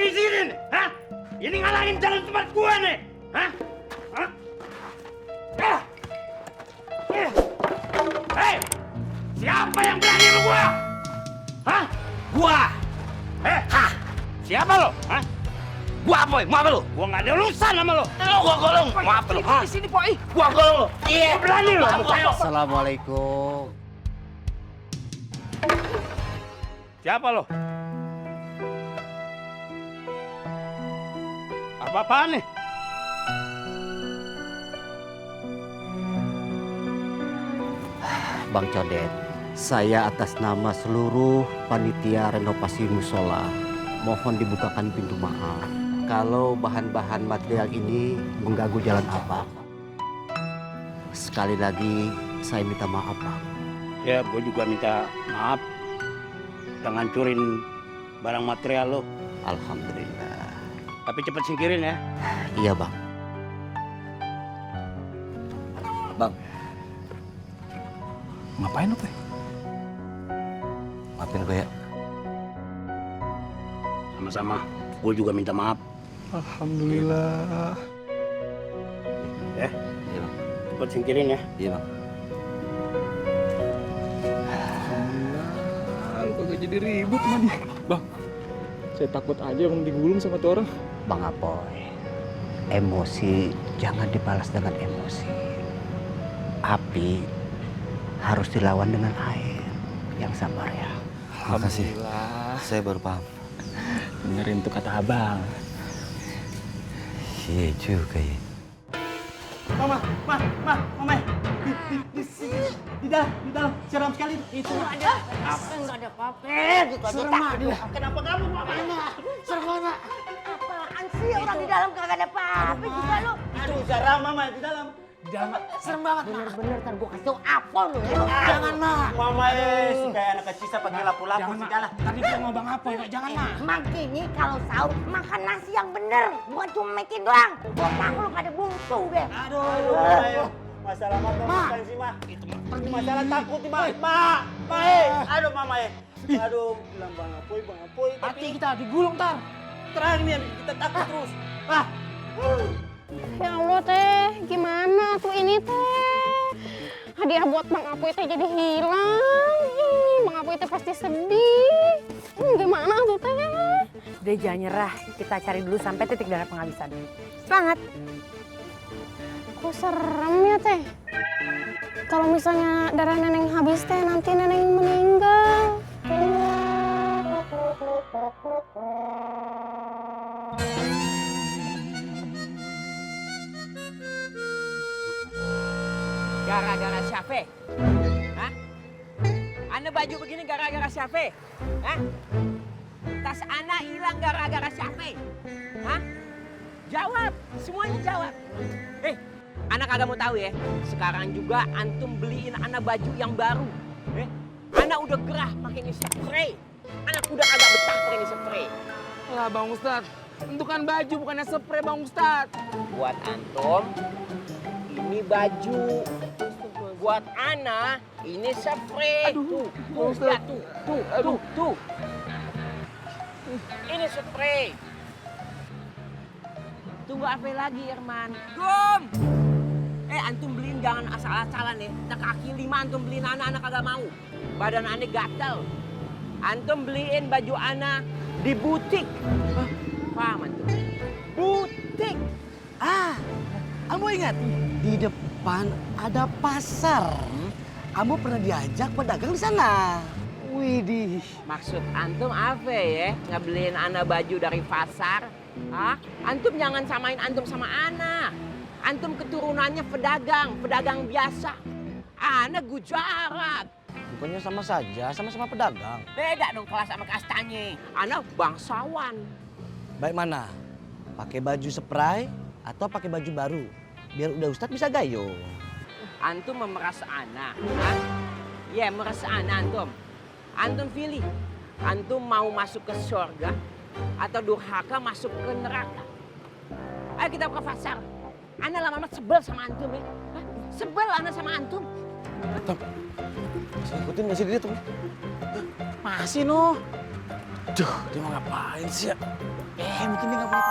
di sini nih? Hah? Ini ngalangin jalan tempat gua nih. Hah? Hah? Hei! Siapa yang berani sama gua? Hah? Gua! Hah? Siapa lo? Hah? Gua apa? Mau apa lo? Gua nggak ada urusan sama lo. Lo gua golong. Mau apa lo? Di sini, Poi. Gua golong lo. Iya, berani lo. Assalamualaikum. Siapa lo? Apa-apaan nih? Bang Codet, saya atas nama seluruh panitia renovasi musola mohon dibukakan pintu maaf kalau bahan-bahan material ini mengganggu jalan Abang. Sekali lagi saya minta maaf, Bang. Ya, gue juga minta maaf udah ngancurin barang material lo. Alhamdulillah. Tapi cepet singkirin ya. Iya, Bang. Bang. Ngapain lu, Teh? Maafin gue ya. Sama-sama. Gue juga minta maaf. Alhamdulillah. Ya, Iya, Bang. cepet singkirin ya. Iya, Bang. Lu kagak jadi ribut sama dia. Bang, saya takut aja om digulung sama tuh orang. Bang Apoy, emosi jangan dibalas dengan emosi. Api harus dilawan dengan air. Yang sabar ya. Makasih. Saya baru paham. Benerin tuh kata abang. Iya juga ya. Mama. Di dalam, seram sekali. Itu ada. Enggak ada apa-apa. Gitu aja Serem takut. dia. Kenapa kamu, Mama? Serem mana? Apaan sih orang di dalam kagak ada apa-apa juga lu. Itu Zara, Mama, di dalam. Di dalam, serem banget. Bener-bener ntar gua kasih tau apa lu ya. Jangan, Ma. Mama, kayak anak kecil pakai lapu-lapu segala. Tadi dia mau Bang Apoy, jangan mah. Makanya kalau sahur makan nasi yang bener, bukan cuma mekin doang. Otak lu pada buntu deh. Aduh, masalah mama bukan sih, Ma. Itu masalah takut nih, Ma. Aduh, Mama, Aduh, bilang Bang Apoy. Mati kita digulung tar. Terang nih, kita takut terus. Ya Allah teh, gimana tuh ini teh? Hadiah buat Bang Apoy teh jadi hilang. Bang Apoy teh pasti sedih. Gimana tuh teh? Udah jangan nyerah, kita cari dulu sampai titik darah penghabisan. Semangat. Kok serem ya teh? Kalau misalnya darah neneng habis teh, nanti neneng meninggal. Gara-gara siapa? Hah? Anda baju begini gara-gara siapa? Hah? Tas Ana hilang gara-gara siapa? Hah? Jawab, semuanya jawab. Ana kagak mau tahu ya. Sekarang juga antum beliin Ana baju yang baru. Ana udah gerah pakai ini spray. Anak udah kagak betah pakai ini spray. Lah Bang Ustad, itu kan baju bukannya spray Bang Ustad. Buat antum, ini baju. Buat Ana, ini spray. Tuh, lihat tuh. Ini spray. Tunggu apa lagi, Irman? Gom! Antum beliin jangan asal-asalan ya. Nah, kaki 5 antum beliin anak kagak mau. Badan Ana gatal. Antum beliin baju Ana di butik. Paham antum? Butik. Kamu ingat? Di depan ada pasar. Kamu pernah diajak pedagang di sana. Widih. Maksud antum apa ya? Ngebeliin Ana baju dari pasar? Hah? Antum jangan samain antum sama Ana. Antum keturunannya pedagang biasa. Ana gujarat. Bukannya sama saja, sama-sama pedagang. Beda dong kelas sama kastanya. Ana bangsawan. Baik mana? Pakai baju spray atau pakai baju baru? Biar udah Ustadz bisa gayo. Antum memeras Ana. Hah? Ya, memeras Ana antum. Antum pilih. Antum mau masuk ke surga atau durhaka masuk ke neraka. Ayo kita ke pasar. Ana lama-lama sebel sama antum ya. Hah? Sebel Ana sama antum. Masih ikutin, masih dia tuh. Masih noh. Duh, dia mau ngapain sih ya? Mungkin dia nggak punya.